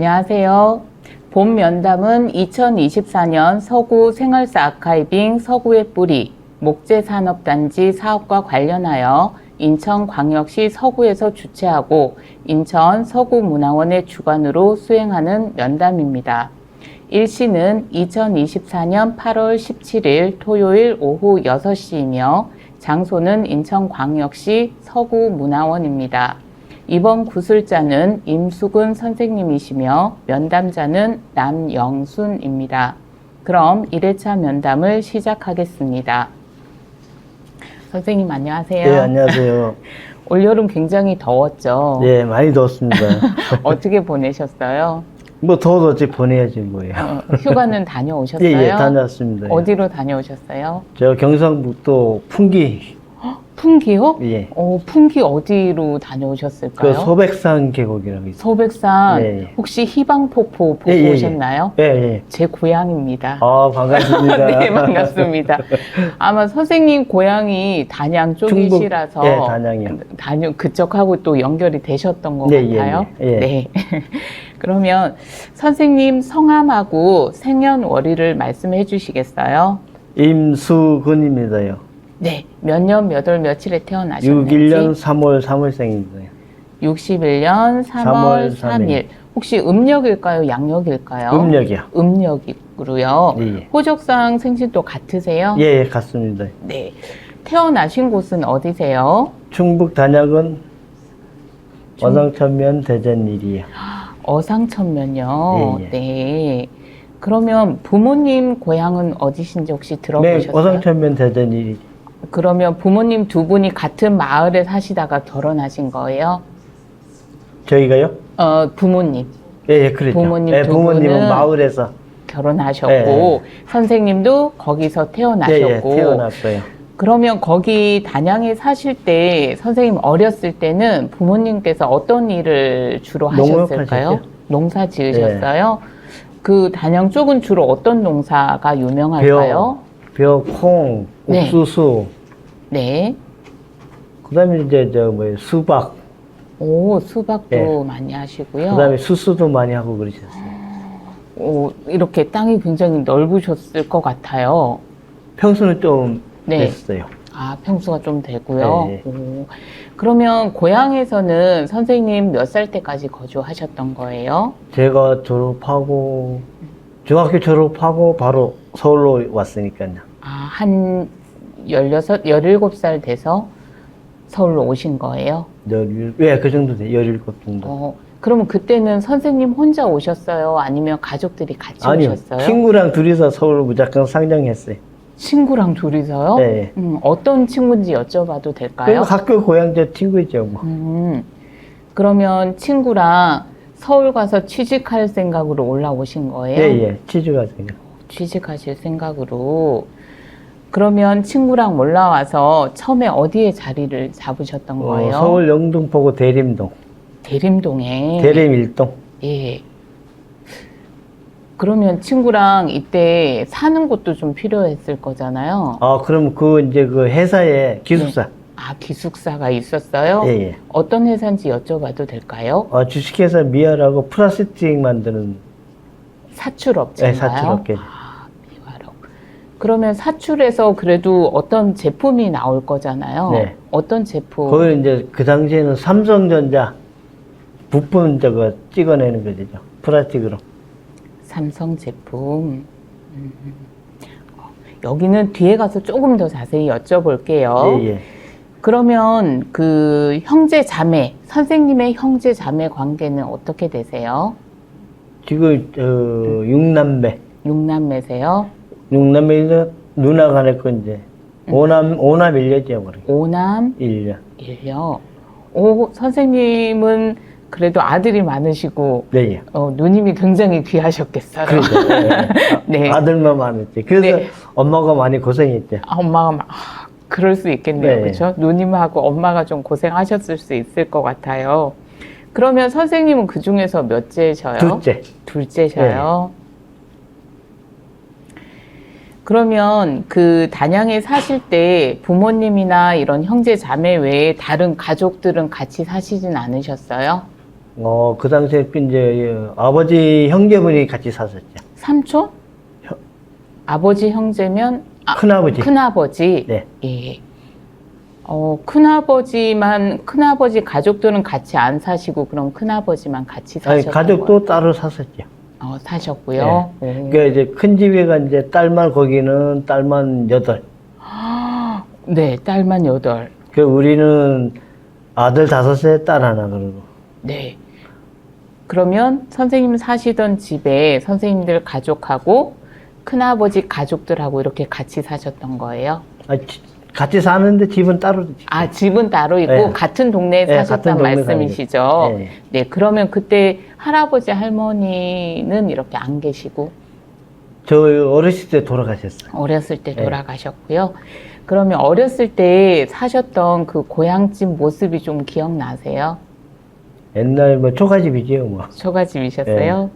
안녕하세요. 본 면담은 2024년 서구 생활사 아카이빙 서구의 뿌리 목재산업단지 사업과 관련하여 인천광역시 서구에서 주최하고 인천 서구문화원의 주관으로 수행하는 면담입니다. 일시는 2024년 8월 17일 토요일 오후 6시이며 장소는 인천광역시 서구문화원입니다. 이번 구술자는 임수근 선생님이시며 면담자는 남영순입니다. 그럼 1회차 면담을 시작하겠습니다. 선생님 안녕하세요. 네, 안녕하세요. 올여름 굉장히 더웠죠? 네, 많이 더웠습니다. 어떻게 보내셨어요? 뭐 더워도 어찌 보내야지 뭐예요. 휴가는 다녀오셨어요? 예, 다녀왔습니다. 어디로 다녀오셨어요? 저 경상북도 풍기. 풍기요? 예. 풍기 어디로 다녀오셨을까요? 그 소백산 계곡이라고 있어요. 소백산. 예. 혹시 희방폭포 보고 예, 예, 오셨나요? 예, 예. 제 고향입니다. 아, 반갑습니다. 네, 반갑습니다. 아마 선생님 고향이 단양 쪽이시라서 충북, 예, 단양이요. 단양 그쪽하고 또 연결이 되셨던 것 네, 같아요. 예, 예. 네. 그러면 선생님 성함하고 생년월일을 말씀해 주시겠어요? 임수근입니다요. 네. 몇 년, 몇 월, 며칠에 태어나셨는지? 61년 3월 3월생입니다. 61년 3월 3일. 혹시 음력일까요? 양력일까요? 음력이요. 음력이고요. 예, 예. 호적상 생신도 같으세요? 예, 예, 같습니다. 네. 태어나신 곳은 어디세요? 충북 단양은 어상천면 대전일이요. 어상천면요. 예, 예. 네. 그러면 부모님 고향은 어디신지 혹시 네, 들어보셨어요? 어상천면 대전일이. 그러면 부모님 두 분이 같은 마을에 사시다가 결혼하신 거예요? 저희가요? 부모님. 예, 예, 그렇죠. 부모님 예, 두 부모님은 분은 마을에서. 결혼하셨고 예, 선생님도 거기서 태어나셨고 예, 예, 태어났어요. 그러면 거기 단양에 사실 때 선생님 어렸을 때는 부모님께서 어떤 일을 주로 하셨을까요? 농업하셨죠. 농사 지으셨어요? 그 단양 쪽은 주로 어떤 농사가 유명할까요? 벼, 콩, 네. 옥수수, 네. 그다음에 이제 수박, 오, 수박도 예. 많이 하시고요. 그다음에 수수도 많이 하고 그러셨어요. 오, 이렇게 땅이 굉장히 넓으셨을 것 같아요. 평수는 좀 네. 됐어요. 아, 평수가 좀 되고요. 네. 오, 그러면 고향에서는 선생님 몇 살 때까지 거주하셨던 거예요? 제가 졸업하고 중학교 졸업하고 바로 서울로 왔으니까요. 아, 한 16, 17살 돼서 서울로 오신 거예요? 예, 그 정도 돼요. 17 정도. 그러면 그때는 선생님 혼자 오셨어요? 아니면 가족들이 같이 아니요, 오셨어요? 친구랑 둘이서 서울로 무작정 상정했어요. 친구랑 둘이서요? 네. 어떤 친구인지 여쭤봐도 될까요? 그리고 학교 고향 제 친구죠, 뭐. 그러면 친구랑 서울 가서 취직할 생각으로 올라오신 거예요? 예, 예, 취직하죠. 취직하실 생각으로. 그러면 친구랑 올라와서 처음에 어디에 자리를 잡으셨던 거예요? 서울 영등포구 대림동, 대림동에. 대림 1동. 예. 그러면 친구랑 이때 사는 곳도 좀 필요했을 거잖아요. 아, 그럼 이제 그 회사에 기숙사. 네. 아, 기숙사가 있었어요? 예, 예. 어떤 회사인지 여쭤봐도 될까요? 주식회사 미아라고 플라스틱 만드는. 사출업체인가요? 네, 사출업계. 아, 미화록. 그러면 사출에서 그래도 어떤 제품이 나올 거잖아요. 네. 어떤 제품? 거기 이제 그 당시에는 삼성전자 부품 찍어내는 거죠. 플라스틱으로. 삼성 제품. 여기는 뒤에 가서 조금 더 자세히 여쭤볼게요. 예, 예. 그러면 그 형제 자매, 선생님의 형제 자매 관계는 어떻게 되세요? 지금, 6남매. 6남매세요? 6남매에서 누나가 하나고 이제, 오남 1녀죠, 그래. 5남 1녀. 1녀. 오, 선생님은 그래도 아들이 많으시고, 네, 예. 누님이 굉장히 귀하셨겠어요. 그러니까, 네. 아들만 많았지. 그래서 네. 엄마가 많이 고생했죠. 엄마가 그럴 수 있겠네요. 네. 그렇죠? 누님하고 엄마가 좀 고생하셨을 수 있을 것 같아요. 그러면 선생님은 그 중에서 몇째셔요? 둘째. 둘째셔요. 그러면 그 단양에 사실 때 부모님이나 이런 형제 자매 외에 다른 가족들은 같이 사시진 않으셨어요? 그 당시에 이제 아버지 형제분이 같이 사셨죠. 삼촌? 아버지 형제면 큰아버지. 큰아버지. 네. 예. 큰아버지 가족들은 같이 안 사시고 그럼 큰아버지만 같이 아니, 사셨던 가족도 거예요? 따로 샀었죠. 사셨고요. 그러니까 이제 큰 집에가 이제 딸만 거기는 딸만 8. 네, 딸만 8. 그 우리는 아들 5에 딸 하나 그러고. 네. 그러면 선생님 사시던 집에 선생님들 가족하고 큰아버지 가족들하고 이렇게 같이 사셨던 거예요? 같이 사는데 집은 따로. 집은 따로 있고 네. 같은 동네에 네, 사셨단 같은 동네 말씀이시죠? 네. 네, 그러면 그때 할아버지 할머니는 이렇게 안 계시고 저 어렸을 때 돌아가셨어요. 어렸을 때 네. 돌아가셨고요. 그러면 어렸을 때 사셨던 그 고향집 모습이 좀 기억나세요? 옛날 뭐 초가집이지요, 뭐. 초가집이셨어요?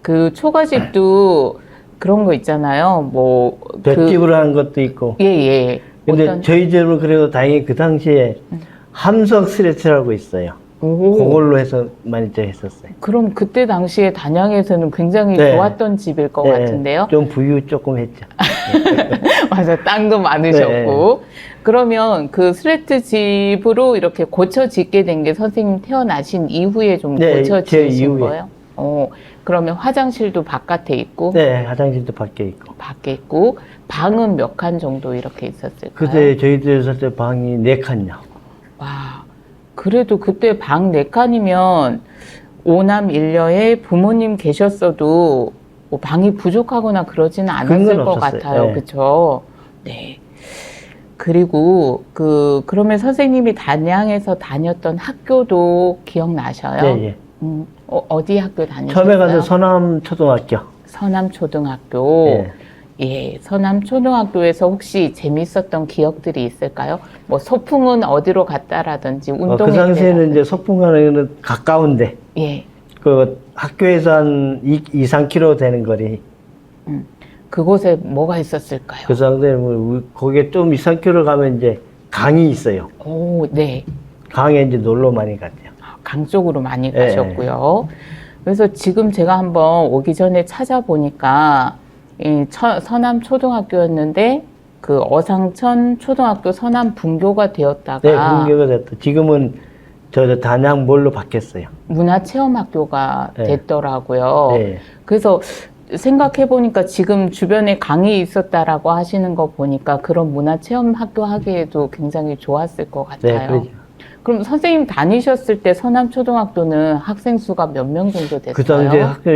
그 초가집도 그런 거 있잖아요. 뭐 볏집으로 한 것도 있고. 예. 근데 저희 집은 그래도 다행히 그 당시에 함석 스레트라고 있어요. 그걸로 해서 많이 했었어요. 그럼 그때 당시에 단양에서는 굉장히 네. 좋았던 집일 것 네, 같은데요. 좀 부유 조금 했죠. 맞아, 땅도 많으셨고. 그러면 그 스레트 집으로 이렇게 고쳐 짓게 된 게 선생님 태어나신 이후에 좀 네, 고쳐 제 지으신 이후에. 거예요? 그러면 화장실도 바깥에 있고, 네, 화장실도 밖에 있고. 밖에 있고, 방은 몇 칸 정도 이렇게 있었을까요? 그때 저희들 있을 때 방이 4칸이요. 와, 그래도 그때 방 4칸이면 5남 1녀에 부모님 계셨어도 뭐 방이 부족하거나 그러지는 않았을 그런 건 것 없었어요. 같아요. 네. 그쵸? 네. 그리고 그러면 선생님이 단양에서 다녔던 학교도 기억나셔요? 예. 어디 학교 다니셨어요? 처음에 가서 서남초등학교. 서남초등학교. 예. 예, 서남초등학교에서 혹시 재밌었던 기억들이 있을까요? 뭐 소풍은 어디로 갔다라든지 운동회 그 당시에는 때라든지. 이제 소풍가는 가까운데, 예. 그 학교에서 한 2, 3km 되는 거리. 그곳에 뭐가 있었을까요? 그 상태는 뭐 거기에 좀 2, 3km 가면 이제 강이 있어요. 오, 네. 강에 이제 놀러 많이 갔죠. 강 쪽으로 많이 예. 가셨고요. 그래서 지금 제가 한번 오기 전에 찾아보니까 이 서남초등학교였는데 그 어상천 초등학교 서남분교가 되었다가 네, 분교가 됐다. 지금은 저 단양 몰로 바뀌었어요. 문화체험학교가 네. 됐더라고요. 네. 그래서 생각해보니까 지금 주변에 강이 있었다라고 하시는 거 보니까 그런 문화체험학교 하기에도 굉장히 좋았을 것 네, 같아요. 그렇죠. 그럼 선생님 다니셨을 때 서남초등학교는 학생 수가 몇 명 정도 됐어요? 그 당시에 학교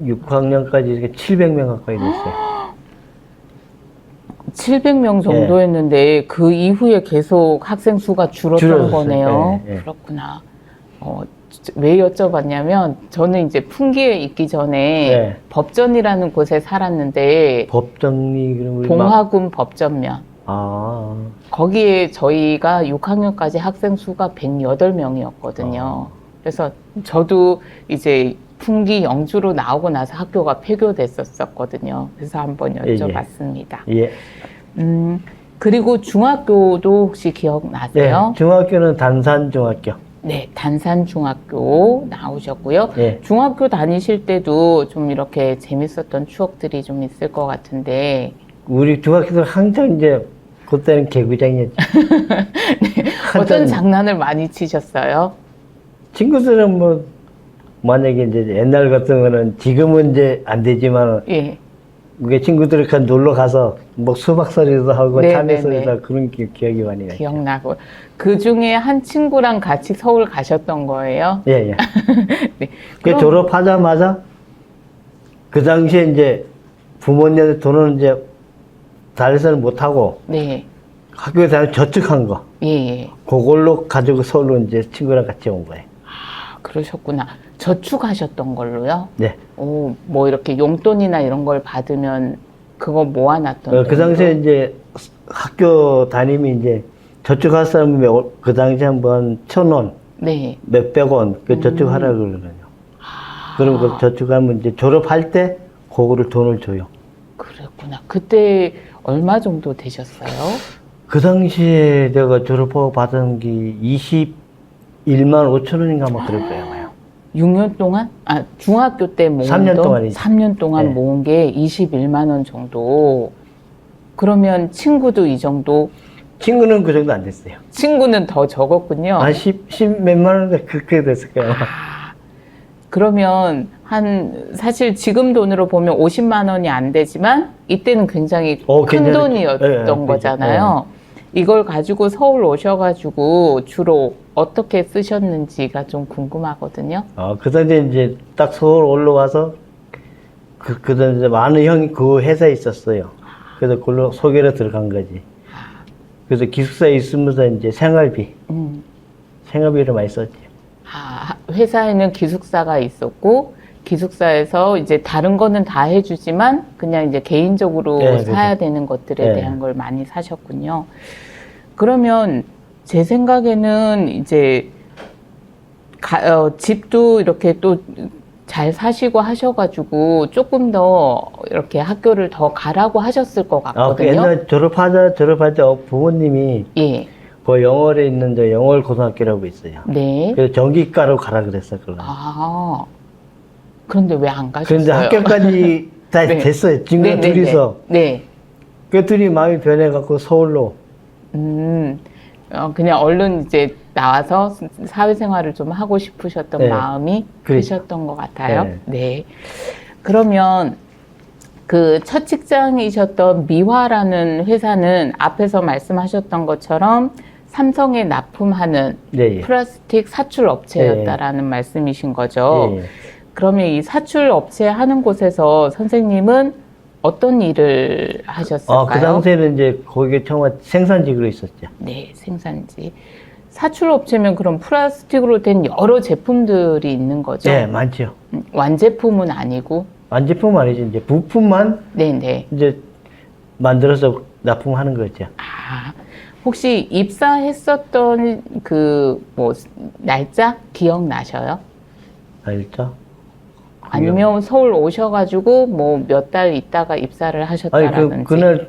6학년까지 이렇게 700명 가까이 됐어요. 700명 정도였는데 그 이후에 계속 학생 수가 줄었던 줄었어요. 거네요. 네, 네. 그렇구나. 왜 여쭤봤냐면 저는 이제 풍기에 있기 전에 네. 법전이라는 곳에 살았는데 법정리 그럼 우리 봉화군 법전면 거기에 저희가 6학년까지 학생 수가 108명이었거든요. 그래서 저도 이제 풍기 영주로 나오고 나서 학교가 폐교됐었거든요. 그래서 한번 여쭤봤습니다. 예. 그리고 중학교도 혹시 네, 기억나세요? 중학교는 단산중학교. 네, 단산중학교 나오셨고요. 네. 중학교 다니실 때도 좀 이렇게 재밌었던 추억들이 좀 있을 것 같은데. 우리 중학교도 항상 이제 그때는 개구장이었죠. 어떤 장난을 많이 치셨어요? 친구들은 뭐 만약에 이제 옛날 같은 거는 지금은 이제 안 되지만 예. 우리 친구들이 놀러 가서 뭐 수박 소리도 하고 네, 참외 네, 소리도 네. 하고 그런 기억이 많이 나요. 기억나고. 그 중에 한 친구랑 같이 서울 가셨던 거예요? 예, 예. 네. 그 졸업하자마자 그 당시에 이제 부모님한테 돈을 이제 달래서는 못하고 네. 학교에 다니 저축한 거 예, 예. 그걸로 가지고 서울로 이제 친구랑 같이 온 거예요. 아, 그러셨구나. 저축하셨던 걸로요? 네. 오, 뭐 이렇게 용돈이나 이런 걸 받으면 그거 모아놨던 그 당시에 이제 학교 다니면 이제 저축할 사람이 그 당시에 한번 1,000원, 네. 몇백 원, 그 저축하라고 그러거든요. 그럼 그 저축하면 이제 졸업할 때 그거를 돈을 줘요. 그랬구나. 그때 얼마 정도 되셨어요? 그 당시에 내가 졸업하고 받은 게 15,000원인가 뭐 그럴 거예요. 아마요. 6년 동안? 아, 중학교 때 모은 3년 돈? 동안이죠. 3년 동안 네. 모은 게 21만 원 정도. 그러면 친구도 이 정도? 친구는 그 정도 안 됐어요. 친구는 더 적었군요. 한 10 몇만 원 그렇게 됐을 거예요. 그러면 사실 지금 돈으로 보면 50만 원이 안 되지만 이때는 굉장히 큰 괜찮았죠. 돈이었던 네, 거잖아요. 이걸 가지고 서울 오셔가지고 주로 어떻게 쓰셨는지가 좀 궁금하거든요. 그 당시에 이제 딱 서울 올라와서 그 당시에 많은 형이 그 회사에 있었어요. 그래서 그걸로 소개로 들어간 거지. 그래서 기숙사에 있으면서 이제 생활비를 많이 썼지. 회사에는 기숙사가 있었고 기숙사에서 이제 다른 거는 다 해주지만 그냥 이제 개인적으로 네, 사야 그렇죠. 되는 것들에 네. 대한 걸 많이 사셨군요. 그러면 제 생각에는 이제 집도 이렇게 또 잘 사시고 하셔가지고 조금 더 이렇게 학교를 더 가라고 하셨을 것 그 같거든요. 옛날 졸업하자 부모님이 예. 그 영월에 있는 저 영월 고등학교라고 있어요. 네. 그래서 전기과로 가라 그랬어. 그런데 왜 안 가셨어요? 그런데 학교까지 다 네. 됐어요. 친구 둘이서. 네. 그 둘이 마음이 변해갖고 서울로. 그냥 얼른 이제 나와서 사회생활을 좀 하고 싶으셨던 네. 마음이 그렇죠. 크셨던 것 같아요. 네. 네. 그러면 그 첫 직장이셨던 미화라는 회사는 앞에서 말씀하셨던 것처럼 삼성에 납품하는 네. 플라스틱 사출 업체였다라는 말씀이신 거죠. 예. 그러면 이 사출 업체 하는 곳에서 선생님은 어떤 일을 하셨을까요? 그 당시에는 이제 거기에 처음 생산직으로 있었죠. 네, 생산지. 사출 업체면 그럼 플라스틱으로 된 여러 제품들이 있는 거죠? 네, 많죠. 완제품은 아니고? 완제품 아니죠. 이제 부품만 네네. 이제 만들어서 납품하는 거죠. 혹시 입사했었던 날짜 기억나셔요? 알죠? 아니면 서울 오셔가지고 몇 달 있다가 입사를 하셨다라든지. 그날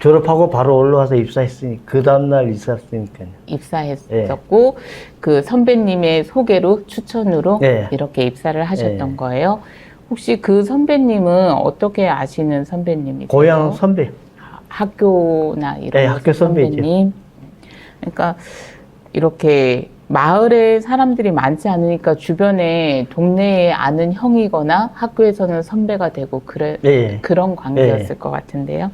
졸업하고 바로 올라와서 입사했으니까, 그 다음날 입사했으니까요. 입사했었고, 그 선배님의 소개로, 추천으로 네. 이렇게 입사를 하셨던 네. 거예요. 혹시 그 선배님은 어떻게 아시는 선배님이세요? 고향 선배. 학교나 이런 네, 학교 선배죠. 선배님. 그러니까 이렇게 마을에 사람들이 많지 않으니까 주변에 동네에 아는 형이거나 학교에서는 선배가 되고 네. 그런 관계였을 것 같은데요.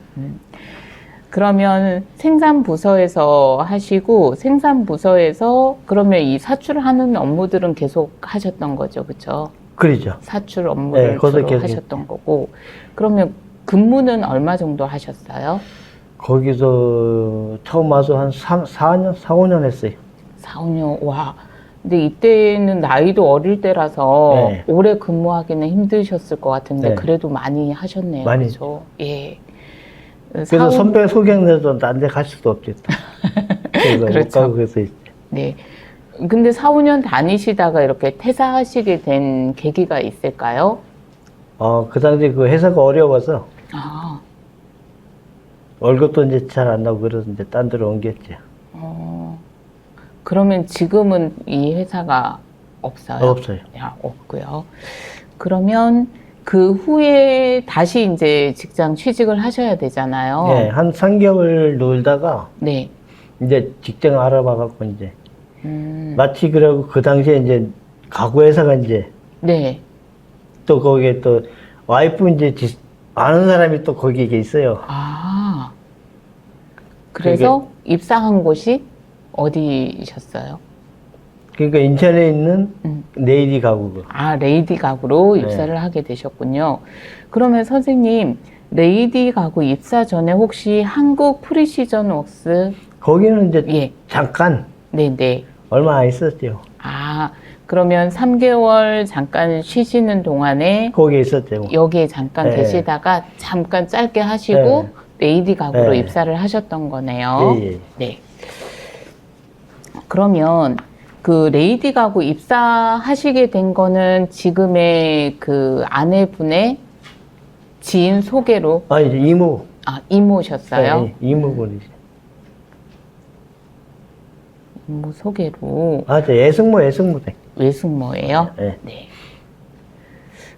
그러면 생산부서에서 하시고 생산부서에서 그러면 이 사출하는 업무들은 계속 하셨던 거죠, 그렇죠? 그러죠. 사출 업무를 네, 거기서 주로 계속 하셨던 거고 그러면 근무는 얼마 정도 하셨어요? 거기서 처음 와서 한 4년, 5년 했어요. 4, 5년, 와. 근데 이때는 나이도 어릴 때라서 네. 오래 근무하기는 힘드셨을 것 같은데 네. 그래도 많이 하셨네요. 많이. 그렇죠? 예. 그래서 선배 소개해서 딴 데 갈 수도 없죠. 그래서 그렇죠. 못 가고 그래서 네. 근데 4, 5년 다니시다가 이렇게 퇴사하시게 된 계기가 있을까요? 그 당시 그 회사가 어려워서 아, 월급도 이제 잘 안 나고 그래서 이제 딴 데로 옮겼죠. 그러면 지금은 이 회사가 없어요? 없어요. 없고요. 그러면 그 후에 다시 이제 직장 취직을 하셔야 되잖아요. 네, 한 3개월 놀다가 네. 이제 직장 알아봐갖고 이제 마치 그러고 그 당시에 이제 가구 회사가 이제 네. 또 거기에 또 와이프 이제 아는 사람이 또 거기에 있어요. 그래서 입사한 곳이 어디셨어요? 그러니까 인천에 있는 네이디 가구. 레이디 가구로 네. 입사를 하게 되셨군요. 그러면 선생님, 레이디 가구 입사 전에 혹시 한국 프리시전 웍스? 거기는 이제 예. 잠깐 네네. 얼마 안 있었죠. 그러면 3개월 잠깐 쉬시는 동안에 거기에 있었죠. 여기에 잠깐 네. 계시다가 잠깐 짧게 하시고 네. 레이디 가구로 네. 입사를 하셨던 거네요. 예, 예. 네. 그러면 그 레이디 가구 입사하시게 된 거는 지금의 그 아내분의 지인 소개로 이제 이모. 이모셨어요? 네, 이모분이죠. 공무 소개로. 아, 저 예승모대. 외숙모예요? 네. 네.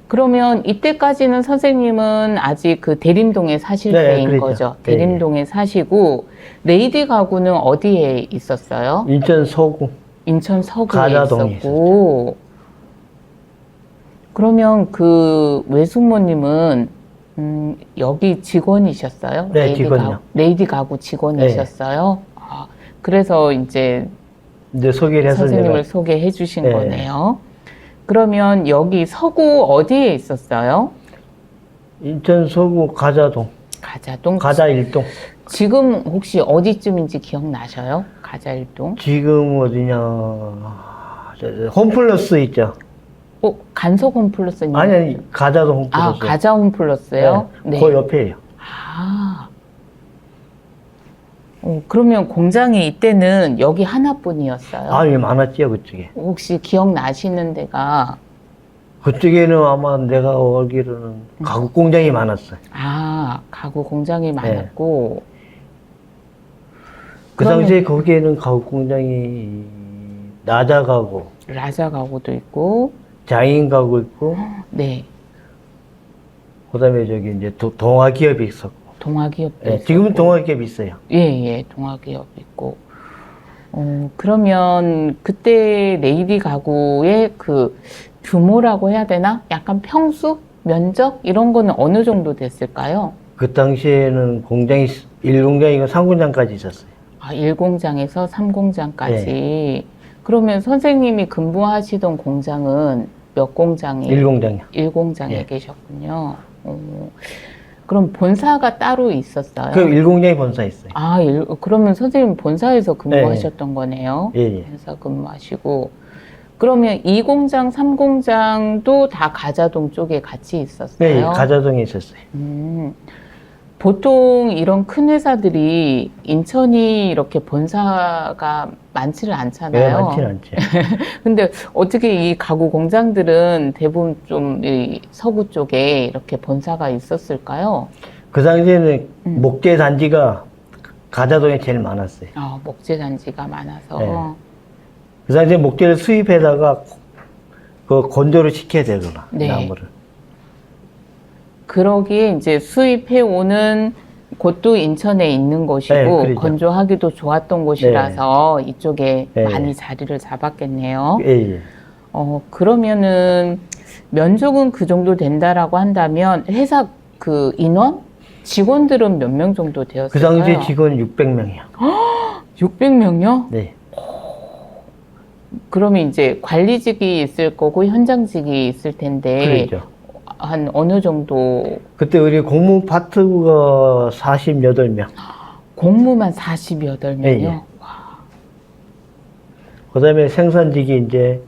그러면 이때까지는 선생님은 아직 그 대림동에 사실 네, 때인 그렇죠. 거죠. 네. 대림동에 사시고 레이디 가구는 어디에 있었어요? 인천 서구. 인천 서구에 가자동에 있었고. 그러면 그 외숙모님은 여기 직원이셨어요? 네, 직원요. 레이디 가구 직원이셨어요? 아, 그래서 이제 소개를 해서 선생님을 내가 소개해 주신 네. 거네요. 그러면 여기 서구 어디에 있었어요? 인천 서구 가자동. 가자동? 가자 1동. 지금 혹시 어디쯤인지 기억나셔요? 가자 1동? 지금 어디냐. 홈플러스 있죠. 간석 홈플러스님? 아니, 가자동 홈플러스. 아, 가자 홈플러스요? 네. 그 옆에요. 아. 그러면 공장이 이때는 여기 하나뿐이었어요? 아니, 많았지요, 그쪽에. 혹시 기억나시는 데가? 그쪽에는 아마 내가 알기로는 가구 공장이 많았어요. 아, 가구 공장이 많았고. 그 그러면- 당시에 거기에는 가구 공장이 나자 가구, 라자 가구도 있고, 장인 가구 있고, 네. 그 다음에 저기 이제 동화 기업이 있었고. 동화기업도 예, 있었고. 지금은 동화 기업이 있어요. 예, 동화기업 있고. 그러면 그때 레이디 가구의 그 규모라고 해야 되나? 약간 평수? 면적? 이런 거는 어느 정도 됐을까요? 그 당시에는 공장이 1공장이고 3공장까지 있었어요. 아, 1공장에서 3공장까지. 그러면 선생님이 근무하시던 공장은 몇 공장이에요? 1공장이요. 1공장에 예. 계셨군요. 그럼 본사가 따로 있었어요? 그 1공장이 본사 있어요. 아, 그러면 선생님 본사에서 근무하셨던 거네요? 예, 예. 본사 근무하시고. 그러면 2공장, 3공장도 다 가자동 쪽에 같이 있었어요? 네, 가자동에 있었어요. 보통 이런 큰 회사들이 인천이 이렇게 본사가 많지는 않잖아요. 네, 많지는 않죠. 근데 어떻게 이 가구 공장들은 대부분 좀 이 서구 쪽에 이렇게 본사가 있었을까요? 그 당시에는 목재 단지가 가자동에 제일 많았어요. 목재 단지가 많아서. 네. 그 당시에 목재를 수입해다가 그 건조를 시켜야 되거나, 네. 나무를. 그러기에 이제 수입해 오는 곳도 인천에 있는 곳이고 네, 그러죠. 건조하기도 좋았던 곳이라서 이쪽에 네. 많이 자리를 잡았겠네요. 예, 예. 그러면은 면적은 그 정도 된다라고 한다면 회사 그 인원? 직원들은 몇 명 정도 그 되었을까요? 당시에 직원 600명이요. 600명요? 네. 그러면 이제 관리직이 있을 거고 현장직이 있을 텐데 그렇죠. 한 어느 정도 그때 우리 공무 파트가 48명. 공무만 48명이요? 예, 예. 그 다음에 생산직이 이제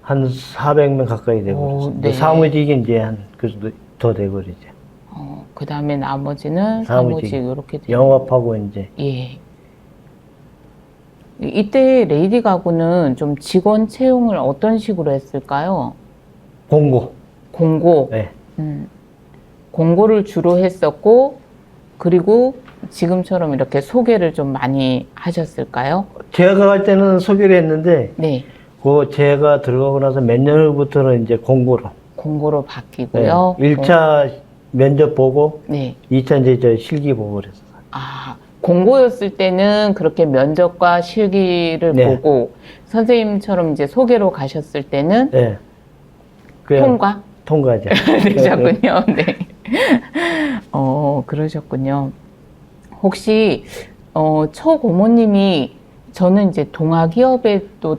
한 400명 가까이 되고, 오, 그랬어요. 네. 사무직이 이제 더 되고 그러죠. 그 다음에 나머지는 사무직. 사무직 이렇게 돼요. 영업하고 이제. 예. 이때 레이디 가구는 좀 직원 채용을 어떤 식으로 했을까요? 공고. 공고. 네. 공고를 주로 했었고, 그리고 지금처럼 이렇게 소개를 좀 많이 하셨을까요? 제가 갈 때는 소개를 했는데, 네. 그 제가 들어가고 나서 몇 년 후부터는 이제 공고로. 공고로 네. 바뀌고요. 1차 면접 보고, 네. 2차 이제 저 실기 보고 그랬어요. 공고였을 때는 그렇게 면접과 실기를 네. 보고, 선생님처럼 이제 소개로 가셨을 때는 네. 그냥 통과? 통과죠. 되셨군요. 네. 그러셨군요. 혹시, 처고모님이 저는 이제 동아기업에 또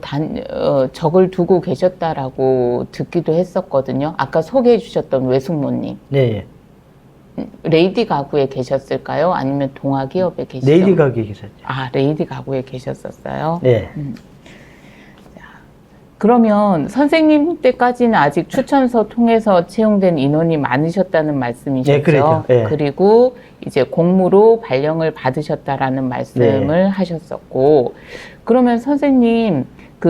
적을 두고 계셨다라고 듣기도 했었거든요. 아까 소개해 주셨던 외숙모님. 네. 레이디 가구에 계셨을까요? 아니면 동아기업에 계셨어요? 네일이 가게 계셨죠. 레이디 가구에 계셨었어요? 네. 그러면 선생님 때까지는 아직 추천서 통해서 채용된 인원이 많으셨다는 말씀이셨죠? 네, 그렇죠. 네. 그리고 이제 공무로 발령을 받으셨다라는 말씀을 하셨었고, 그러면 선생님 그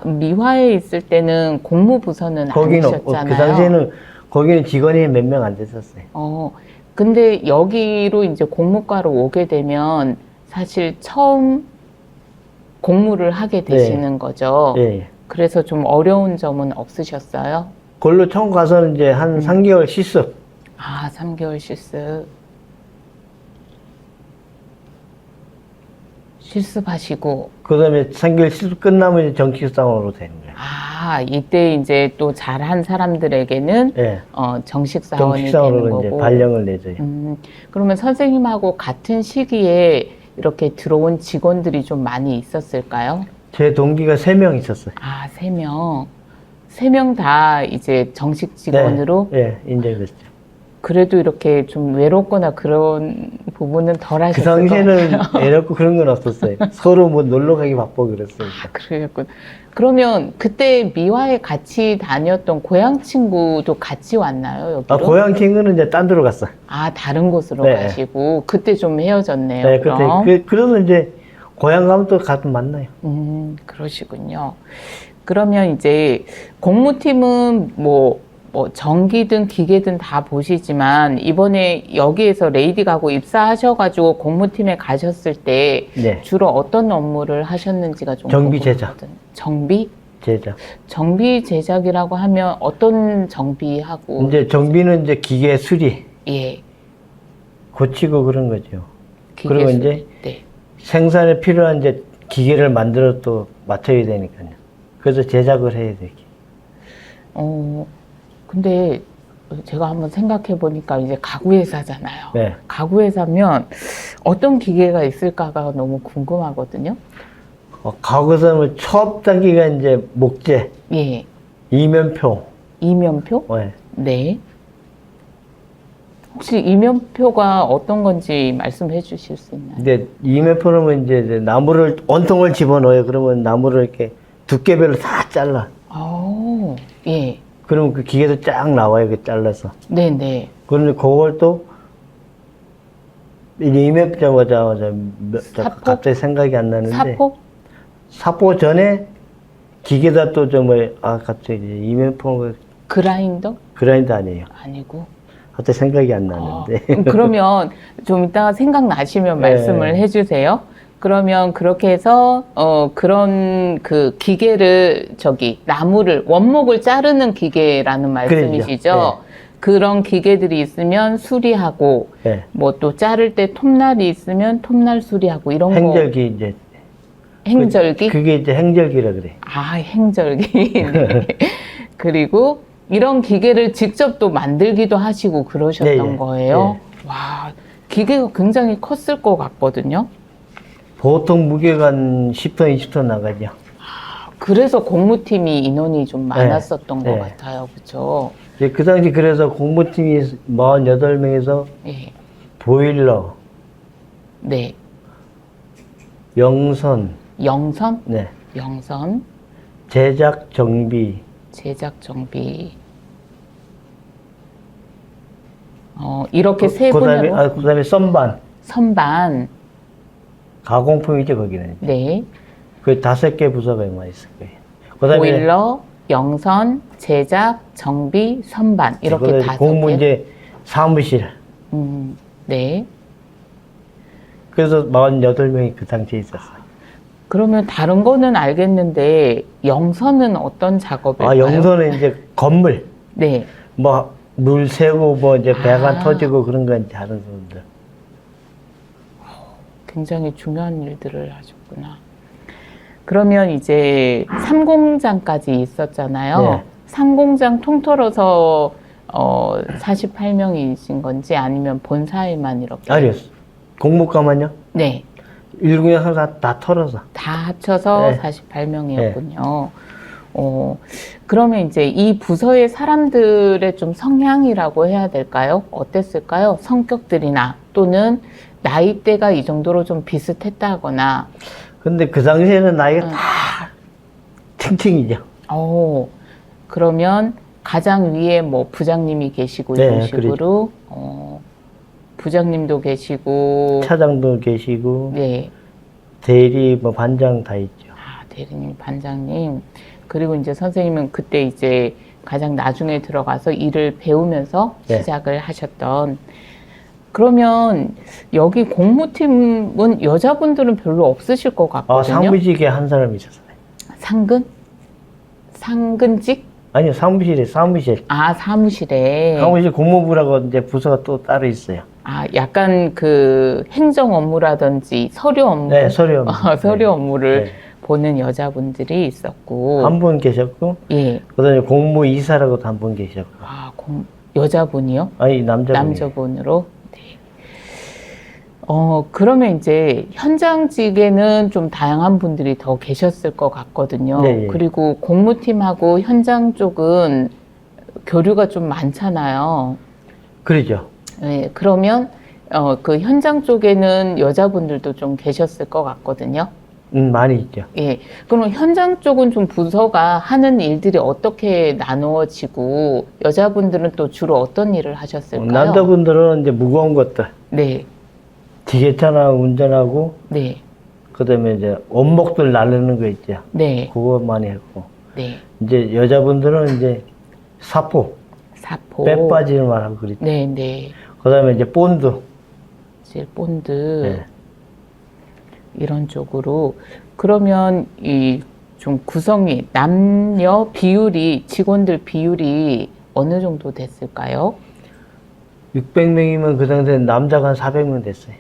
미화에 있을 때는 공무부서는 거기는 아니셨잖아요. 그 당시에는 거기는 직원이 몇 명 안 됐었어요. 근데 여기로 이제 공무과로 오게 되면 사실 처음 공무를 하게 되시는 거죠. 예. 그래서 좀 어려운 점은 없으셨어요? 그걸로 처음 가서는 이제 한 3개월 실습. 아, 3개월 실습. 실습하시고. 그 다음에 3개월 실습 끝나면 이제 정식사원으로 되는 거예요. 아, 이때 이제 또 잘한 사람들에게는 예. 정식 사원이 되는 정식사원으로 이제 거고. 발령을 내줘요. 그러면 선생님하고 같은 시기에 이렇게 들어온 직원들이 좀 많이 있었을까요? 제 동기가 3명 있었어요. 아, 3명. 3명 다 이제 정식 직원으로? 네, 예, 인정됐죠. 그래도 이렇게 좀 외롭거나 그런 부분은 덜 그 하셨을 것 당시에는 같아요. 외롭고 그런 건 없었어요. 서로 뭐 놀러 가기 바쁘고 그랬으니까. 그랬군. 그러면 그때 미화에 같이 다녔던 고향 친구도 같이 왔나요, 여기로? 아, 고향 친구는 이제 딴 데로 갔어. 아, 다른 곳으로 네. 가시고 그때 좀 헤어졌네요. 네, 그럼. 그때 그래서 이제 고향 가면 또 가끔 만나요. 그러시군요. 그러면 이제 공무팀은 뭐 전기든 기계든 다 보시지만 이번에 여기에서 레이디 가구 입사하셔가지고 공무팀에 가셨을 때 네. 주로 어떤 업무를 하셨는지가 좀 정비 궁금하거든요. 정비? 제작. 정비 제작이라고 하면 어떤 정비하고? 이제 정비는 이제 기계 수리, 예. 고치고 그런 거죠. 기계 그리고 수리. 이제 네. 생산에 필요한 이제 기계를 만들어 또 맞춰야 되니까요. 그래서 제작을 해야 되기. 근데 제가 한번 생각해 보니까 이제 가구회사잖아요. 네. 가구회사면 어떤 기계가 있을까가 너무 궁금하거든요. 가구에서는 초업 단계가 이제 목재, 예. 이면표. 이면표? 네. 네. 혹시 이면표가 어떤 건지 말씀해 주실 수 있나요? 근데 이면표는 이제 나무를 원통을 집어넣어요. 그러면 나무를 이렇게 두께별로 다 잘라. 예. 그러면 그 기계도 쫙 나와요. 그 잘라서. 네네. 그런데 그걸 또 이제 이면표자마자 사포? 갑자기 생각이 안 나는데 사포? 사포 전에 기계다 또 갑자기 이면표 그라인더? 그라인더 아니에요. 아니고. 갑자기 생각이 안 나는데. 그러면 좀 이따가 생각나시면 네. 말씀을 해주세요. 그러면 그렇게 해서 그런 그 기계를 나무를 원목을 자르는 기계라는 말씀이시죠? 그러죠. 그런 기계들이 있으면 수리하고 네. 뭐 또 자를 때 톱날이 있으면 톱날 수리하고 이런 행절기 이제 거 행절기? 그게 이제 행절기라 그래. 아, 행절기. 네. 그리고 이런 기계를 직접 또 만들기도 하시고 그러셨던 네, 예. 거예요. 와, 기계가 굉장히 컸을 것 같거든요. 보통 무게가 한 10톤, 20톤 나가죠. 그래서 공무팀이 인원이 좀 많았었던 네. 것 같아요. 그렇죠? 그 당시 그래서 공무팀이 48명에서 예. 보일러, 네. 영선, 영선, 네. 영선, 제작, 정비, 제작, 정비. 이렇게 세 분으로 그다음에 선반, 선반. 가공품이죠 거기는. 네. 그 5개 부서가 있을 거예요. 그다음에 보일러, 영선, 제작, 정비, 선반 이렇게 그다음에 5개. 공무 이제 사무실. 네. 그래서 48명이 그 당시에 있었어요. 그러면 다른 거는 알겠는데 영선은 어떤 작업일까요? 영선은 이제 건물, 네. 뭐 물 새고 뭐 이제 배관 아. 터지고 그런 건 이제 하는 분들. 굉장히 중요한 일들을 하셨구나. 그러면 이제 3공장까지 있었잖아요. 네. 3공장 통틀어서 48명이신 건지 아니면 본사에만 이렇게? 아니요. 공무과만요? 네. 1공장 다 털어서. 다 합쳐서 네. 48명이었군요. 그러면 이제 이 부서의 사람들의 좀 성향이라고 해야 될까요? 어땠을까요? 성격들이나 또는 나이대가 이 정도로 좀 비슷했다거나. 근데 그 당시에는 나이가 다 층층이죠. 그러면 가장 위에 뭐 부장님이 계시고 네, 이런 식으로 부장님도 계시고 차장도 계시고 네. 대리 뭐 반장 다 있죠. 대리님, 반장님. 그리고 이제 선생님은 그때 이제 가장 나중에 들어가서 일을 배우면서 네. 시작을 하셨던. 그러면 여기 공무팀은 여자분들은 별로 없으실 것 같거든요. 사무직에 한 사람 있었어요. 상근? 상근직? 아니요, 사무실. 아, 사무실에. 사무실 공무부라고 이제 부서가 또 따로 있어요. 아, 약간 그 행정 업무라든지 서류 업무. 네, 서류 업무. 서류 네. 업무를 네. 보는 여자분들이 있었고. 한 분 계셨고, 예. 그다음에 공무이사라고도 한 분 계셨고. 아, 여자분이요? 아니, 남자분. 남자분으로? 네. 그러면 이제 현장직에는 좀 다양한 분들이 더 계셨을 것 같거든요. 네, 예. 그리고 공무팀하고 현장 쪽은 교류가 좀 많잖아요. 그러죠. 네, 그러면 그 현장 쪽에는 여자분들도 좀 계셨을 것 같거든요. 많이 있죠. 예. 그럼 현장 쪽은 좀 부서가 하는 일들이 어떻게 나누어지고 여자분들은 또 주로 어떤 일을 하셨을까요? 남자분들은 이제 무거운 것들, 네, 지게차나 운전하고, 네, 그다음에 이제 원목들 나르는 거 있죠. 네, 그거 많이 했고, 네. 이제 여자분들은 이제 사포, 사포. 빼 빠지는 말하고 그랬죠. 네, 네. 그다음에 이제 본드. 이제 본드. 네. 이런 쪽으로. 그러면 이 좀 구성이 남녀 비율이 직원들 비율이 어느 정도 됐을까요? 600명이면 그 당시에 남자가 한 400명 됐어요.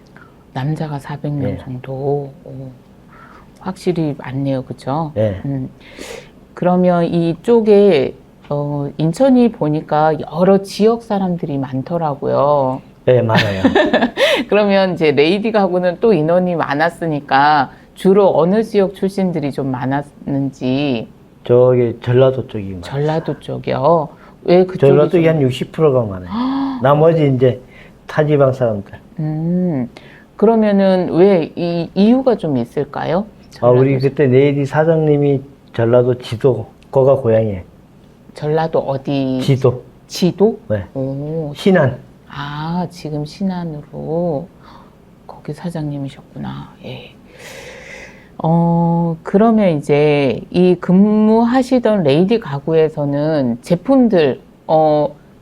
남자가 400명 네. 정도. 오, 확실히 많네요, 그죠? 네. 그러면 이쪽에 인천이 보니까 여러 지역 사람들이 많더라고요. 네, 많아요. 그러면 이제 레이디 가구는 또 인원이 많았으니까 주로 어느 지역 출신들이 좀 많았는지. 저기 전라도 쪽이 많아요. 전라도 쪽이요. 왜 그쪽이 전라도 쪽이 좀- 한 60%가 많아요. 나머지 이제 타지방 사람들. 그러면은 왜 이 이유가 좀 있을까요? 우리 그때 네이디 사장님이 전라도 지도, 거가 고향이에요. 전라도 어디? 지도. 지도? 네. 오, 신안. 아, 지금 신안으로 거기 사장님이셨구나. 예. 그러면 이제 이 근무하시던 레이디 가구에서는 제품들,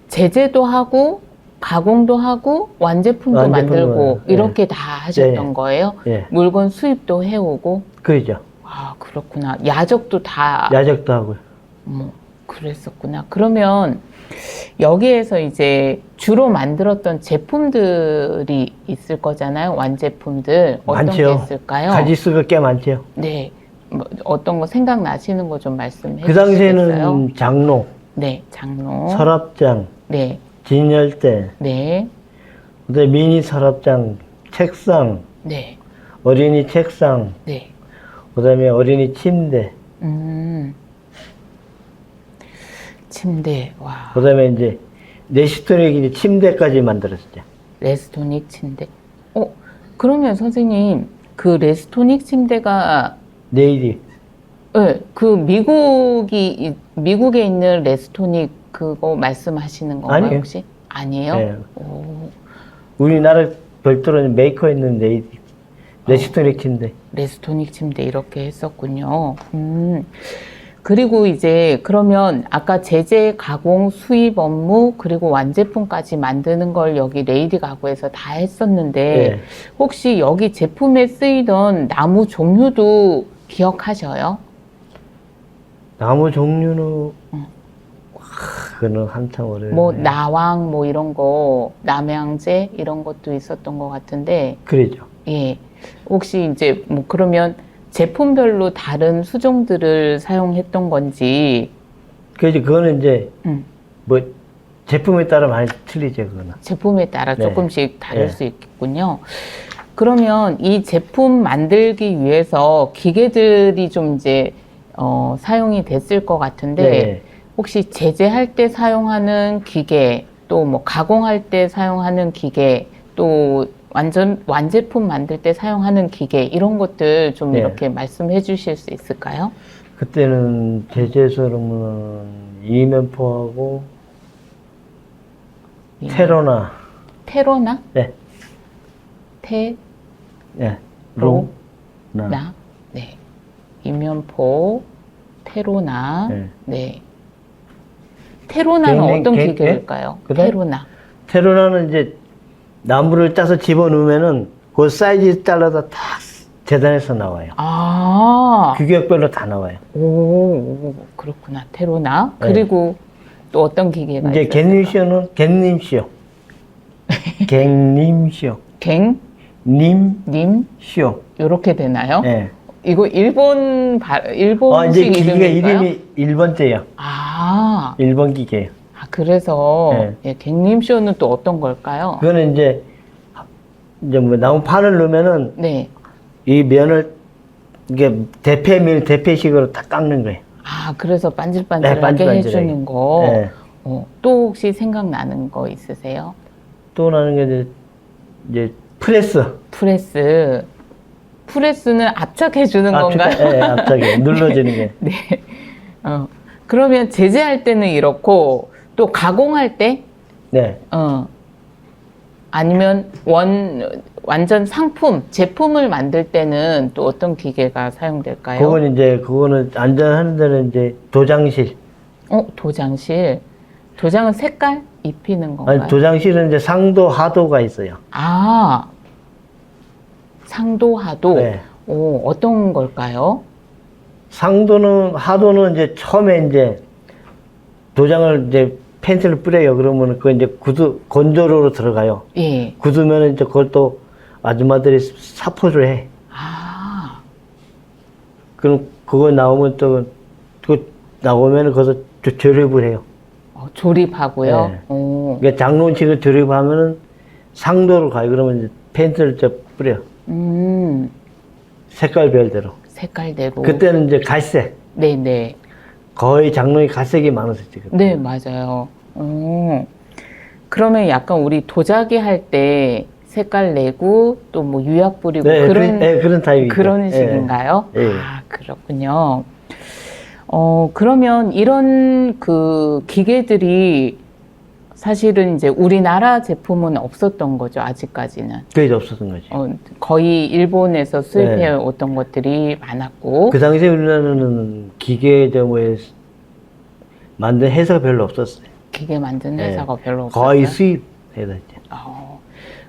제재도 하고, 가공도 하고, 완제품도 완제품도 만들고, 예. 이렇게 다 하셨던 네. 거예요? 예. 물건 수입도 해오고? 그러죠. 아, 그렇구나. 야적도 다, 야적도 하고요. 그랬었구나. 그러면 여기에서 이제 주로 만들었던 제품들이 있을 거잖아요. 완제품들. 어떤 게 많죠. 있을까요? 가지수가 꽤 많죠. 네. 뭐 어떤 거 생각나시는 거 좀 말씀해 그 주시겠어요? 당시에는 장로, 네, 장로. 서랍장, 네, 진열대, 네, 그다음에 미니 서랍장, 책상, 네, 어린이 책상, 네. 그다음에 어린이 침대, 침대. 와. 그다음에 이제 레시토닉 이제 침대까지 만들었죠. 레스토닉 침대. 그러면 선생님, 그 레스토닉 침대가 네이디. 네, 그 미국에 있는 레스토닉 그거 말씀하시는 건가요, 아니에요. 혹시? 아니에요? 네. 오, 우리나라 별도로 메이커 있는 네이디. 레시토닉 침대. 레스토닉 침대 이렇게 했었군요. 그리고 이제 그러면 아까 제재, 가공, 수입 업무 그리고 완제품까지 만드는 걸 여기 레이디 가구에서 다 했었는데 네. 혹시 여기 제품에 쓰이던 나무 종류도 기억하셔요? 나무 종류는 그거는 한참 오래. 뭐 나왕 뭐 이런 거 남양제 이런 것도 있었던 것 같은데 그러죠. 예 혹시 이제 뭐 그러면 제품별로 다른 수종들을 사용했던 건지 그래서 그거는 이제 음, 뭐 제품에 따라 많이 틀리죠, 그거는. 제품에 따라 네. 조금씩 다를 네. 수 있겠군요. 그러면 이 제품 만들기 위해서 기계들이 좀 이제 사용이 됐을 것 같은데 네. 혹시 제재할 때 사용하는 기계 또 뭐 가공할 때 사용하는 기계 또 완제품 만들 때 사용하는 기계 이런 것들 좀 네. 이렇게 말씀해 주실 수 있을까요? 그때는 제재소로는 이면포하고 테로나, 테로나? 네, 테로나? 네, 로나, 네. 이면포, 테로나. 네. 네. 테로나는 개인- 어떤 개인- 기계일까요? 그다음? 테로나. 테로나는 이제 나무를 짜서 집어넣으면은 그 사이즈 잘라서 다 재단해서 나와요. 아, 규격별로 다 나와요. 오, 그렇구나. 테로나. 그리고 또 어떤 기계가 이제 있었어요? 갯님쇼는 갯님쇼. 갯님쇼. 갱, 님쇼. 님, 요렇게 되나요? 예. 이거 일본식 이제 기계 이름인가요? 이름이 1번째요. 아, 1번 기계예요. 그래서 네. 예, 갱림쇼는 또 어떤 걸까요? 그거는 이제 뭐 나무 판을 넣으면은 네. 이 면을 이게 대패식으로 딱 깎는 거예요. 아, 그래서 반질반질하게 네, 반질반질하게. 해주는 거. 네. 또 혹시 생각나는 거 있으세요? 또 나는 게 이제 프레스. 프레스. 프레스는 압착해주는 건가요? 예, 압착이 눌러지는 게. 네. 그러면 제재할 때는 이렇고, 또 가공할 때, 네. 아니면 완전 상품, 제품을 만들 때는 또 어떤 기계가 사용될까요? 그거는 안전하는 데는 이제 도장실. 도장실. 도장은 색깔 입히는 건가요? 아니, 도장실은 이제 상도, 하도가 있어요. 아, 상도, 하도. 네. 어떤 걸까요? 하도는 이제 처음에 이제 도장을 이제 펜슬을 뿌려요. 그러면 그 이제 건조로로 들어가요. 예. 굳으면 이제 그걸 또 아줌마들이 사포를 해. 아, 그럼 그거 나오면 나오면 거기서 조립을 해요. 조립하고요. 네. 오. 그러니까 장롱식을 조립하면은 상도로 가요. 그러면 이제 펜슬을 뿌려. 색깔별대로. 색깔대로. 그때는 이제 갈색. 네네. 거의 장롱이 갈색이 많았었지. 그때. 네, 맞아요. 그러면 약간 우리 도자기 할 때 색깔 내고 또 뭐 유약 뿌리고 네, 그런 타입이죠. 그런 식인가요? 예. 아, 그렇군요. 그러면 이런 그 기계들이 사실은 이제 우리나라 제품은 없었던 거죠, 아직까지는. 그게 없었던 거지. 거의 일본에서 수입해 네. 왔던 것들이 많았고. 그 당시에 우리나라는 기계 제모에 만든 회사가 별로 없었어요. 기계 만든 회사가 네. 별로 없었어요. 거의 수입 회사였죠.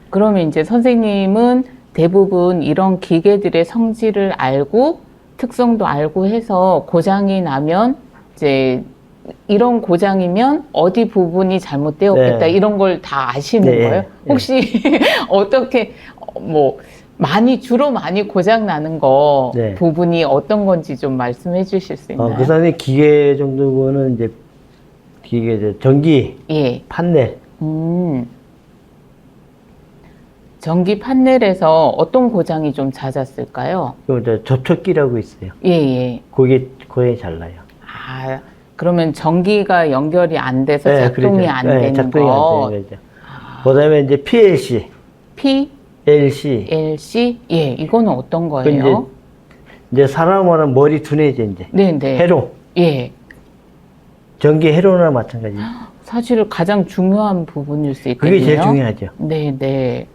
그러면 이제 선생님은 대부분 이런 기계들의 성질을 알고 특성도 알고 해서 고장이 나면 이제 이런 고장이면 어디 부분이 잘못되었겠다 네. 이런 걸 다 아시는 네, 거예요? 네. 혹시 어떻게 주로 많이 고장 나는 거 네. 부분이 어떤 건지 좀 말씀해 주실 수 있나요? 그 다음에 기계 정도는 이제 전기, 예. 판넬. 전기 판넬에서 어떤 고장이 좀 잦았을까요? 그리고 이제 접촉기라고 있어요. 예, 예. 그게 잘 나요. 아, 그러면 전기가 연결이 안 돼서 네, 작동이 그러죠. 안 네, 되는 작동이 거. 안 되는 거죠. 그 다음에 이제 PLC, LC. LC? 예, 이거는 어떤 그 거예요? 이제 사람은 머리 두뇌죠, 이제. 네, 네. 회로. 예. 전기 회로나 마찬가지. 사실 가장 중요한 부분일 수 있겠네요. 그게 제일 중요하죠. 네, 네.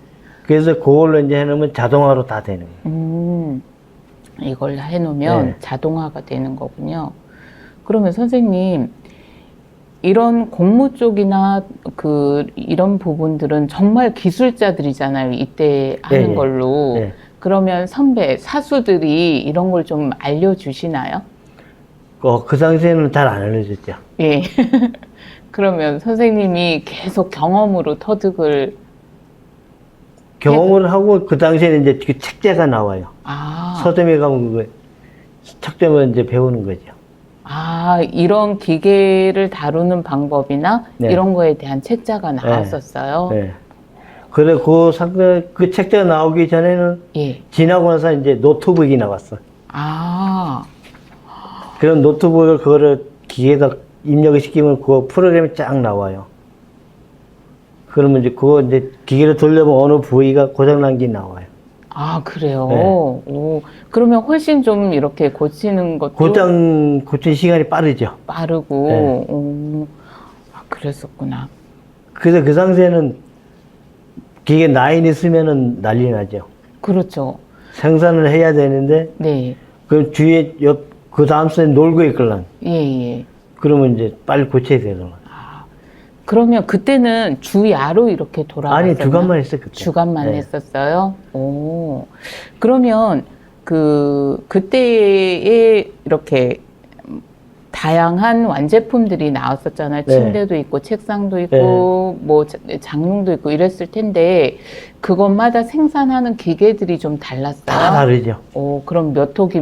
그래서 그걸로 이제 해놓으면 자동화로 다 되는 거예요. 이걸 해놓으면 네. 자동화가 되는 거군요. 그러면 선생님, 이런 공무 쪽이나 이런 부분들은 정말 기술자들이잖아요. 이때 하는 네, 걸로. 네. 그러면 사수들이 이런 걸 좀 알려주시나요? 그 당시에는 잘 안 알려줬죠. 예. 그러면 선생님이 계속 경험으로 터득을 경험을 하고 그 당시에는 이제 그 책자가 나와요. 서점에 가면 그거 책자만 이제 배우는 거죠. 이런 기계를 다루는 방법이나 네. 이런 거에 대한 책자가 나왔었어요. 네. 그래 그 책자가 나오기 전에는 예. 지나고 나서 이제 노트북이 나왔어. 아, 그런 노트북을 그거를 기계에다 입력을 시키면 그 프로그램이 쫙 나와요. 그러면 이제 그거 이제 기계를 돌려보면 어느 부위가 고장난 게 나와요. 그래요? 네. 오, 그러면 훨씬 좀 이렇게 고치는 것도 고치는 시간이 빠르죠. 빠르고, 네. 오, 그랬었구나. 그래서 그 당시에는 기계 라인 있으면은 난리 나죠. 그렇죠. 생산을 해야 되는데, 네. 그 뒤에 그 다음 선에 놀고 있걸랑. 예, 예. 그러면 이제 빨리 고쳐야 되는 거야. 그러면 그때는 주야로 이렇게 돌아갔었나요? 아니, 주간만 했어요, 그때. 주간만 네. 했었어요? 오. 그러면 그때에 이렇게 다양한 완제품들이 나왔었잖아요. 네. 침대도 있고, 책상도 있고, 뭐, 장롱도 있고 이랬을 텐데, 그것마다 생산하는 기계들이 좀 달랐어요? 다 다르죠. 오, 그럼 몇 호기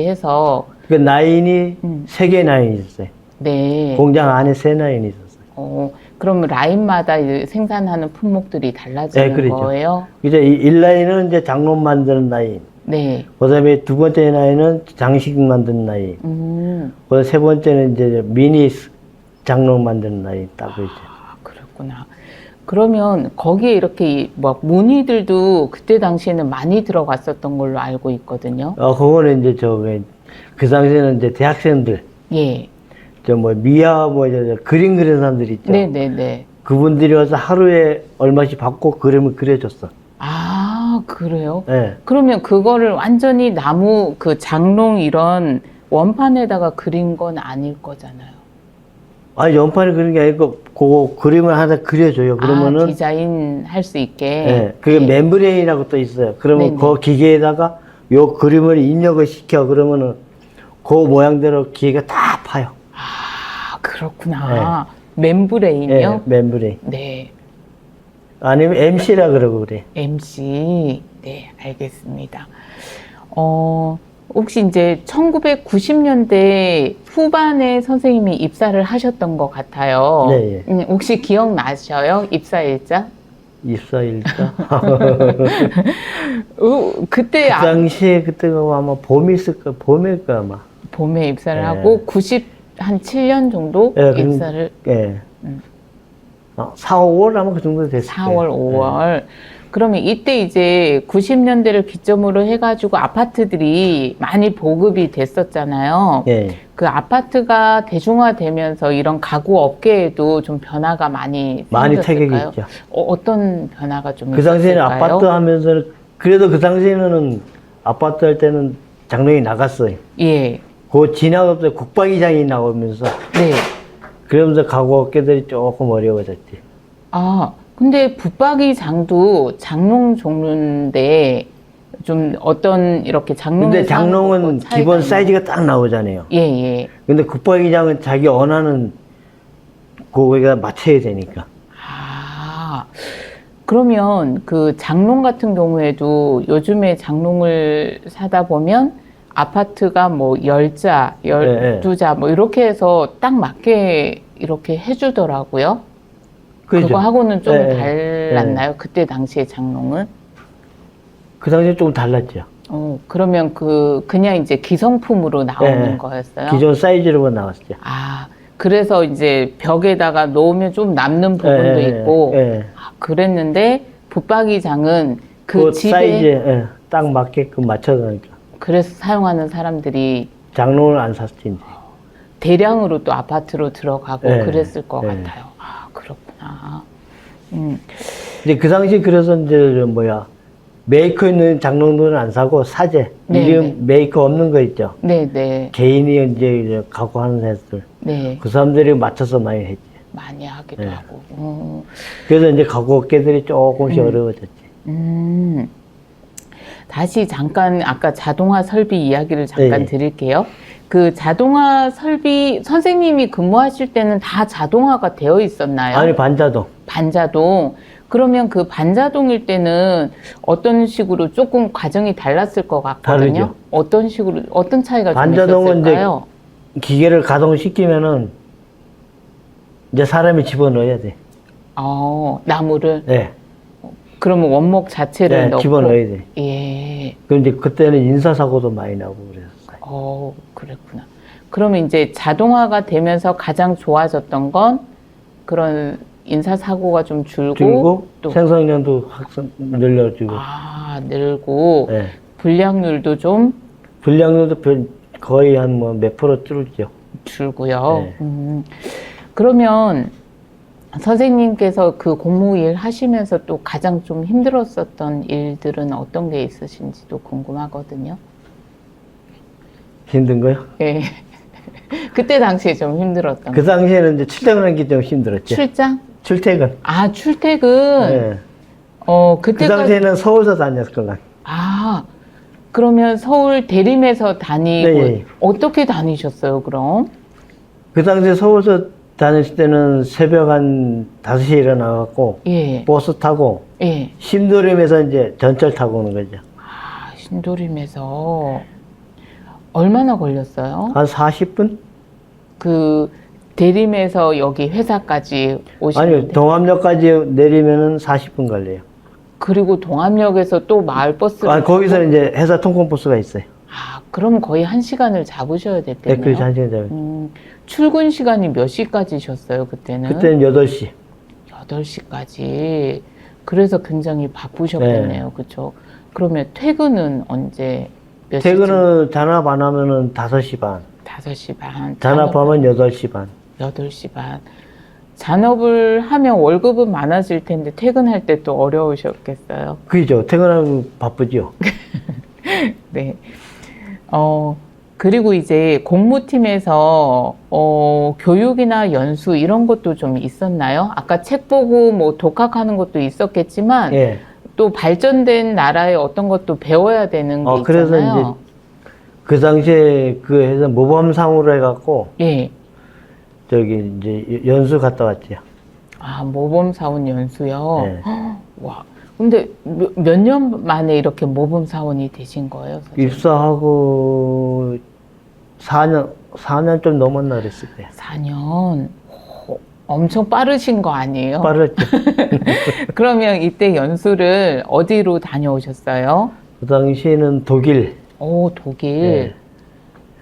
해서, 그 라인이 음. 3개 라인이 있었어요. 네. 공장 안에 3라인이 있었어요. 그럼 라인마다 이제 생산하는 품목들이 달라지는 네, 그렇죠. 거예요? 이제 이 1라인은 이제 장롱 만드는 라인. 네. 그 다음에 2번째 라인은 장식 만드는 라인. 그 다음에 3번째는 이제 미니 장롱 만드는 라인 따로 있죠. 아, 그렇구나. 그러면 거기에 이렇게 막 무늬들도 그때 당시에는 많이 들어갔었던 걸로 알고 있거든요. 그거는 이제 그 당시에는 이제 대학생들, 예. 미화 이제 그림 그리는 사람들 있죠. 네네네. 그분들이 와서 하루에 얼마씩 받고 그림을 그려줬어. 아, 그래요? 네. 그러면 그거를 완전히 나무 그 장롱 이런 원판에다가 그린 건 아닐 거잖아요. 아니, 연판을 그린 게 아니고, 그 그림을 하나 그려줘요. 그러면은, 디자인 할 수 있게. 네, 그게 예. 멤브레인이라고 또 있어요. 그러면 네네. 그 기계에다가 요 그림을 입력을 시켜. 그러면은, 그 모양대로 기계가 다 파요. 아, 그렇구나. 멤브레인이요? 네, 멤브레인. 네. 아니면 MC라 그러고 그래. MC. 네, 알겠습니다. 혹시 이제 1990년대 후반에 선생님이 입사를 하셨던 것 같아요. 네, 예. 혹시 기억나셔요? 입사일자? 입사일자. 그때 그 당시에 그때가 아마 봄일까, 봄일까 아마. 봄에 입사를 네. 하고 한 7년 정도 예, 입사를 예. 4, 5월 아마 그 정도 됐을 4월, 거예요. 5월. 그러면 이때 이제 90년대를 기점으로 해가지고 아파트들이 많이 보급이 됐었잖아요. 예. 그 아파트가 대중화되면서 이런 가구 업계에도 좀 변화가 많이 타격이 생겼을까요? 있죠. 어떤 변화가 좀 그 당시에는 있었을까요? 아파트 하면서는, 그래도 그 당시에는 아파트 할 때는 장롱이 나갔어요. 예. 그 지나가면서 국방위장이 나오면서, 네. 그러면서 가구 업계들이 조금 어려워졌지. 아, 근데 붙박이장도 장롱 종류인데 좀 어떤 이렇게 장롱 근데 장롱은 기본 사이즈가 딱 나오잖아요. 예, 예. 근데 국방위장은 자기 원하는 그거에 맞춰야 되니까. 아, 그러면 그 장롱 같은 경우에도 요즘에 장롱을 사다 보면 아파트가 뭐 10자, 12자 뭐 이렇게 해서 딱 맞게 이렇게 해주더라고요. 그죠? 그거하고는 좀 예, 달랐나요? 그때 당시의 장롱은? 그 당시에 좀 달랐죠. 그러면 그냥 이제 기성품으로 나오는 예, 거였어요? 기존 사이즈로만 나왔죠. 아, 그래서 이제 벽에다가 놓으면 좀 남는 부분도 있고, 그랬는데, 붙박이장은 그 집에, 사이즈에 딱 맞게끔 맞춰서니까. 그래서 사용하는 사람들이 장롱을 안 샀지, 이제. 대량으로 또 아파트로 들어가고 네, 그랬을 것 네. 같아요. 아, 그렇구나. 이제 그 당시 그래서 이제 메이커 있는 장롱들은 안 사고 사재. 네, 이름 네. 메이커 없는 거 있죠. 네네. 개인이 이제 갖고 하는 애들. 네. 그 사람들이 맞춰서 많이 했지. 많이 하기도 네. 하고. 그래서 이제 가구 업계들이 조금씩 어려워졌지. 다시 잠깐 아까 자동화 설비 이야기를 잠깐 네. 드릴게요. 그 자동화 설비 선생님이 근무하실 때는 다 자동화가 되어 있었나요? 아니, 반자동. 반자동. 그러면 그 반자동일 때는 어떤 식으로 조금 과정이 달랐을 것 같거든요. 다르죠. 어떤 식으로 어떤 차이가 좀 반자동은 있었을까요? 기계를 가동시키면은 이제 사람이 집어넣어야 돼. 나무를. 네. 그러면 원목 자체를 네, 넣고. 집어넣어야 돼. 예. 그런데 그때는 인사사고도 많이 나고 그랬어요. 그랬구나. 그러면 이제 자동화가 되면서 가장 좋아졌던 건 그런 인사사고가 좀 줄고 또 생산량도 확산 늘려주고. 늘고 네. 불량률도 좀 불량률도 거의 한 몇 프로 줄죠. 줄고요. 네. 그러면 선생님께서 그 공무일 하시면서 또 가장 좀 힘들었었던 일들은 어떤 게 있으신지도 궁금하거든요. 힘든 거요? 예. 그때 당시에 좀 힘들었던 그 당시에는 이제 출퇴근하기 좀 힘들었죠. 출장? 출퇴근. 아, 출퇴근. 네. 그 그때까지. 당시에는 서울서 다녔거든. 아, 그러면 서울 대림에서 다니고, 네. 어떻게 다니셨어요, 그럼? 그 당시에 서울서 다녔을 때는 새벽 한 5시에 일어나갖고, 예, 버스 타고, 예. 신도림에서 이제 전철 타고 오는 거죠. 아, 신도림에서 얼마나 걸렸어요? 한 40분? 그 대림에서 여기 회사까지 오시는데. 아니요, 동암역까지 내리면은 40분 걸려요. 그리고 동암역에서 또 마을버스를 아, 거기서 이제 회사 통근버스가 있어요. 아, 그럼 거의 1시간을 잡으셔야 네, 됐겠네요. 그래서 1시간 잡아요. 출근 시간이 몇 시까지셨어요, 그때는? 그때는 8시. 8시까지. 그래서 굉장히 바쁘셨겠네요. 그렇죠? 그러면 퇴근은 언제 몇 시쯤? 퇴근은 잔압 안 하면은 5시 반. 5시 반. 잔압하면 8시 반. 8시 반. 잔업을 하면 월급은 많아질 텐데 퇴근할 때 또 어려우셨겠어요. 그죠. 퇴근하면 바쁘죠. 네. 그리고 이제 공무팀에서 교육이나 연수 이런 것도 좀 있었나요? 아까 책 보고 뭐 독학하는 것도 있었겠지만 예. 또 발전된 나라의 어떤 것도 배워야 되는 게 그래서 있잖아요. 이제 그 당시에 그 해서 모범상으로 해갖고 예. 저기 이제 연수 갔다 왔죠. 아, 모범사원 연수요? 네. 와. 근데 몇 년 만에 이렇게 모범사원이 되신 거예요? 선생님? 입사하고 4년 좀 넘었나 그랬을 거예요. 4년. 엄청 빠르신 거 아니에요? 빠르죠. 그러면 이때 연수를 어디로 다녀오셨어요? 그 당시에는 독일. 오, 독일. 네.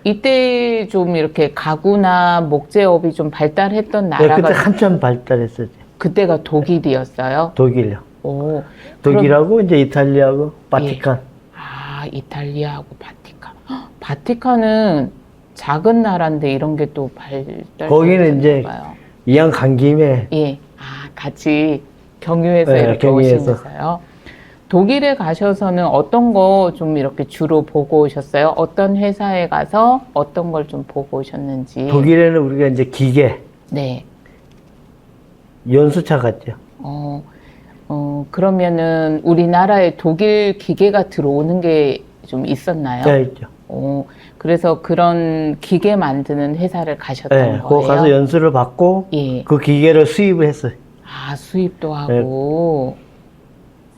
이때 좀 이렇게 가구나 목재업이 좀 발달했던 네, 나라가 그때 한참 발달했었죠. 그때가 독일이었어요? 독일요. 오, 독일하고 이제 이탈리아하고 바티칸. 아, 이탈리아하고 바티칸. 헉, 바티칸은 작은 나라인데 이런 게 또 발달. 거기는 이제 이왕 간 김에 예, 아, 같이 경유해서 네, 이렇게 경유해서. 오시면서요. 독일에 가셔서는 어떤 거 좀 이렇게 주로 보고 오셨어요? 어떤 회사에 가서 어떤 걸 좀 보고 오셨는지. 독일에는 우리가 이제 기계, 네. 연수차 갔죠. 그러면은 우리나라에 독일 기계가 들어오는 게 좀 있었나요? 네, 있죠. 그래서 그런 기계 만드는 회사를 가셨던 네, 거예요? 거기 가서 연수를 받고 예. 그 기계를 수입을 했어요. 아, 수입도 하고.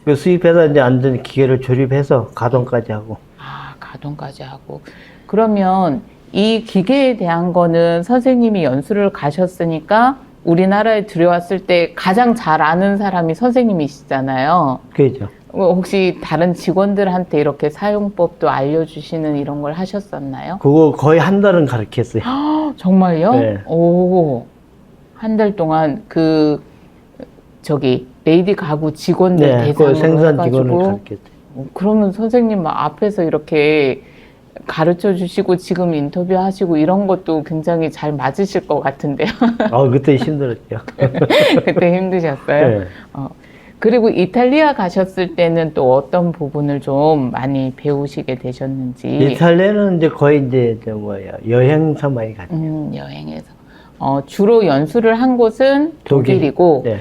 그 수입해서 이제 안전 기계를 조립해서 가동까지 하고. 아, 가동까지 하고. 그러면 이 기계에 대한 거는 선생님이 연수를 가셨으니까 우리나라에 들여왔을 때 가장 잘 아는 사람이 선생님이시잖아요. 그죠. 혹시 다른 직원들한테 이렇게 사용법도 알려주시는 이런 걸 하셨었나요? 그거 거의 한 달은 가르쳤어요. 정말요? 네. 오, 한 달 동안 레이디 가구 직원들 네, 그 대상으로 생산 해가지고. 직원을 가르쳤죠. 그러면 선생님 막 앞에서 이렇게 가르쳐 주시고 지금 인터뷰 하시고 이런 것도 굉장히 잘 맞으실 것 같은데요. 그때 힘들었죠. 그때 힘드셨어요? 네. 그리고 이탈리아 가셨을 때는 또 어떤 부분을 좀 많이 배우시게 되셨는지. 이탈리아는 이제 거의 이제 여행사 많이 갔죠. 여행에서. 주로 연수를 한 곳은 독일이고, 네.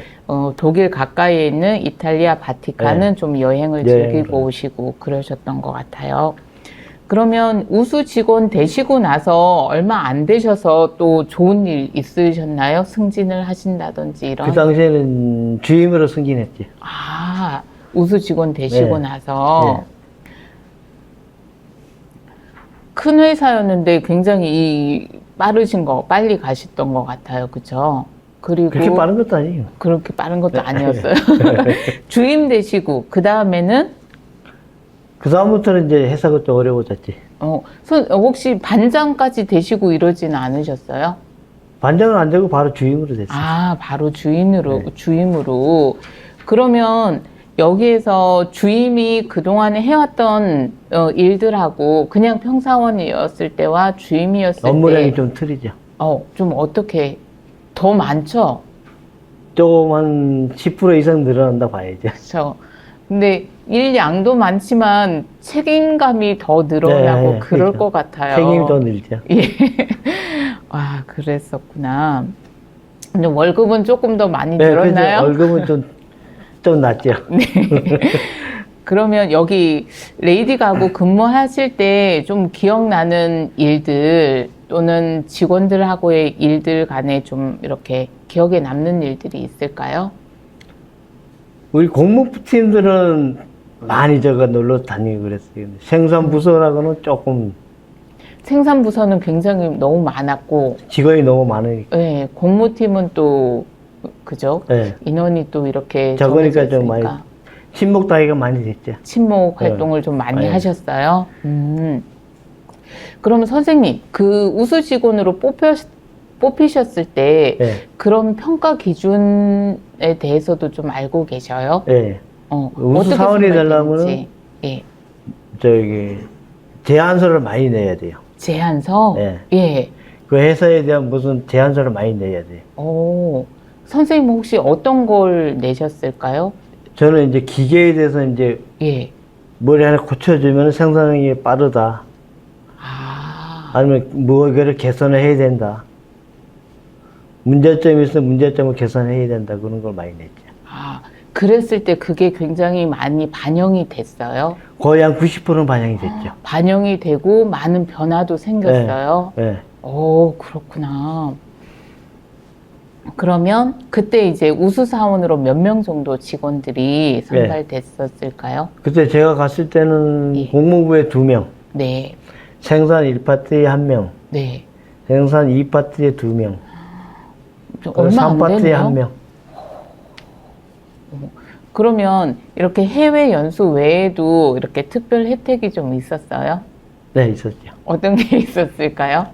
독일 가까이에 있는 이탈리아 바티칸은 네. 좀 여행을 여행으로. 즐기고 오시고 그러셨던 것 같아요. 그러면 우수 직원 되시고 나서 얼마 안 되셔서 또 좋은 일 있으셨나요? 승진을 하신다든지 이런. 그 당시에는 주임으로 승진했지. 아, 우수 직원 되시고 네. 나서. 큰 회사였는데 굉장히 빠르신 거, 빨리 가셨던 것 같아요. 그쵸? 그리고. 그렇게 빠른 것도 아니에요. 그렇게 빠른 것도 아니었어요. 주임 되시고, 그 다음에는, 그 다음부터는 이제 회사가 좀 어려워졌지. 혹시 반장까지 되시고 이러지는 않으셨어요? 반장은 안 되고 바로 주임으로 됐어요. 아, 바로 주임으로. 네. 그러면 여기에서 주임이 그동안에 해왔던 일들하고 그냥 평사원이었을 때와 주임이었을 때. 업무량이 좀 틀리죠. 좀 어떻게, 더 많죠? 조금 한 10% 이상 늘어난다 봐야죠. 그렇죠. 근데 일 양도 많지만 책임감이 더 늘어나고 네, 그럴 그렇죠. 것 같아요. 책임이 더 늘죠. 예. 아, 그랬었구나. 근데 월급은 조금 더 많이 네, 그죠. 늘었나요? 월급은 좀 낮죠. 그러면 여기 레이디 가구 근무하실 때 좀 기억나는 일들 또는 직원들하고의 일들 간에 좀 이렇게 기억에 남는 일들이 있을까요? 우리 공무팀들은 많이 저가 놀러 다니고 그랬어요. 생산부서라고는 조금 생산부서는 굉장히 너무 많았고, 직원이 너무 많으니까. 네, 공무팀은 또, 그죠? 네. 인원이 또 이렇게 적으니까 적어져 좀 많이, 있으니까 친목 따위가 많이 됐죠. 친목 네. 활동을 좀 많이 네. 하셨어요. 그러면 선생님, 그 우수 직원으로 뽑히셨을 때 예, 그런 평가 기준에 대해서도 좀 알고 계셔요? 예. 우수 어떻게 사원이 선발되는지. 되려면은 예. 저기, 제안서를 많이 내야 돼요. 제안서? 예. 예. 그 회사에 대한 무슨 제안서를 많이 내야 돼요. 오, 선생님 혹시 어떤 걸 내셨을까요? 저는 이제 기계에 대해서 이제 예. 머리 하나 고쳐주면 생산성이 빠르다. 아, 아니면 뭐를 개선을 해야 된다. 문제점이 있으면 문제점을 개선해야 된다. 그런 걸 많이 냈죠. 아, 그랬을 때 그게 굉장히 많이 반영이 됐어요? 거의 한 90%는 반영이 됐죠. 반영이 되고 많은 변화도 생겼어요? 예. 오, 그렇구나. 그러면 그때 이제 우수사원으로 몇 명 정도 직원들이 선발됐었을까요? 그때 제가 갔을 때는 예. 공무부에 2명, 네, 생산 1파트에 1명, 네. 생산 2파트에 2명, 좀 얼마 안 3파트에 되네요. 1명. 그러면 이렇게 해외 연수 외에도 이렇게 특별 혜택이 좀 있었어요? 네, 있었죠. 어떤 게 있었을까요?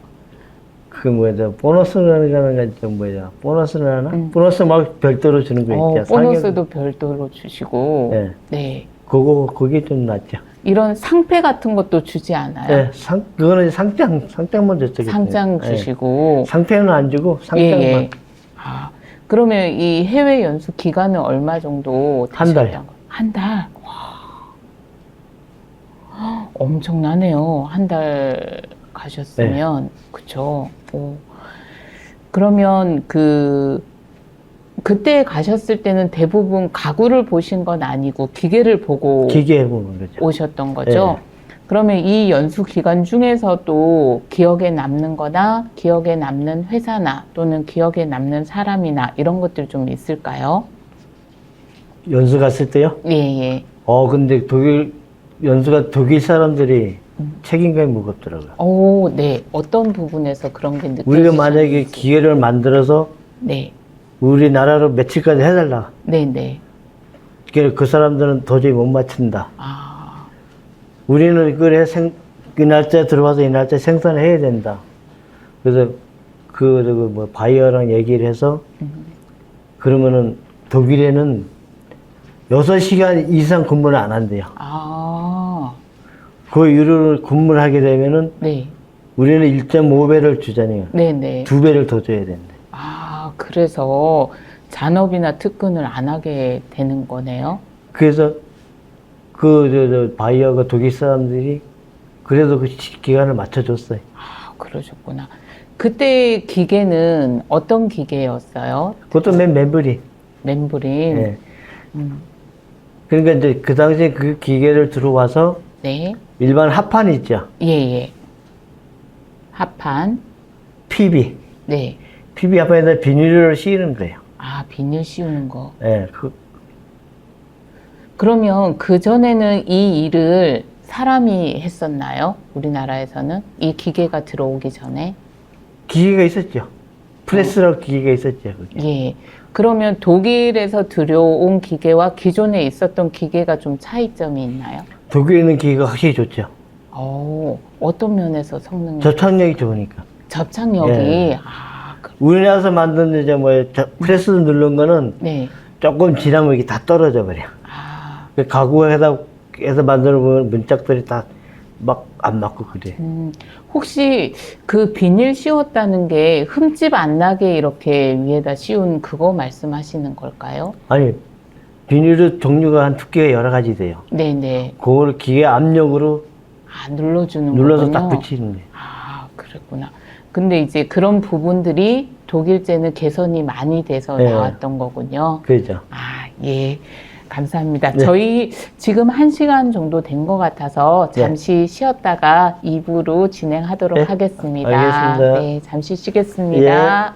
그 뭐죠? 보너스라는 게 좀 뭐죠? 보너스를 하나? 보너스 막 별도로 주는 거 있죠. 보너스도 별도로 주시고, 네. 네. 그게 좀 낫죠. 이런 상패 같은 것도 주지 않아요? 네, 그거는 상장만 줬죠. 상장 그때. 주시고. 네. 상패는 안 주고 상장만. 예, 예. 아, 그러면 이 해외 연수 기간은 얼마 정도 한 달. 되셨던 거예요? 한 달. 와. 헉, 엄청나네요. 한 달 가셨으면. 네. 그쵸. 오. 그러면 그때 가셨을 때는 대부분 가구를 보신 건 아니고 기계를 보고 기계 보는 거죠. 오셨던 거죠? 네. 그러면 이 연수 기간 중에서도 기억에 남는 거나 기억에 남는 회사나 또는 기억에 남는 사람이나 이런 것들 좀 있을까요? 연수 갔을 때요? 예, 예. 근데 연수가 독일 사람들이 책임감이 무겁더라고요. 오, 네. 어떤 부분에서 그런 게 느껴지셨는지. 우리가 만약에 기계를 만들어서 네. 우리나라로 며칠까지 해달라. 네, 네. 그 사람들은 도저히 못 맞춘다. 아, 우리는 그래 이 날짜에 들어와서 이 날짜에 생산을 해야 된다. 그래서 바이어랑 얘기를 해서 그러면은 독일에는 6시간 이상 근무를 안 한대요. 아, 그 이후로 근무를 하게 되면은 네. 우리는 1.5배를 주잖아요. 네, 네. 2배를 더 줘야 된대. 아, 그래서 잔업이나 특근을 안 하게 되는 거네요. 그래서 바이어가 독일 사람들이 그래도 그 기간을 맞춰줬어요. 아, 그러셨구나. 그때 기계는 어떤 기계였어요? 그것도 멤브리. 멤브린. 예. 그러니까 이제 그 당시에 그 기계를 들어와서 네. 일반 합판 있죠. 예, 예. 합판. PB. 네. PB 합판에다 비닐을 씌우는 거예요. 아, 비닐 씌우는 거. 예. 그러면 그전에는 이 일을 사람이 했었나요? 우리나라에서는? 이 기계가 들어오기 전에? 기계가 있었죠. 프레스라고 기계가 있었죠. 그게. 예. 그러면 독일에서 들여온 기계와 기존에 있었던 기계가 좀 차이점이 있나요? 독일에 있는 기계가 확실히 좋죠. 어떤 면에서 성능이? 접착력이 좋으니까. 접착력이. 예. 아, 우리나라에서 만든 이제 프레스 누른 거는 네. 조금 지나면 이게 다 떨어져 버려. 아, 그 가구에서 만들어 보면 문짝들이 다 막 안 맞고 그래. 혹시 그 비닐 씌웠다는 게 흠집 안 나게 이렇게 위에다 씌운 그거 말씀하시는 걸까요? 아니, 비닐의 종류가 한 두께가 여러 가지 돼요. 네네. 그걸 기계 압력으로 아, 눌러주는 눌러서 거군요. 딱 붙이는 거예요. 아, 그랬구나. 근데 이제 그런 부분들이 독일제는 개선이 많이 돼서 네. 나왔던 거군요. 그죠. 아, 예. 감사합니다. 네. 저희 지금 1시간 정도 된 것 같아서 잠시 쉬었다가 2부로 진행하도록 네. 하겠습니다. 알겠습니다. 네, 잠시 쉬겠습니다.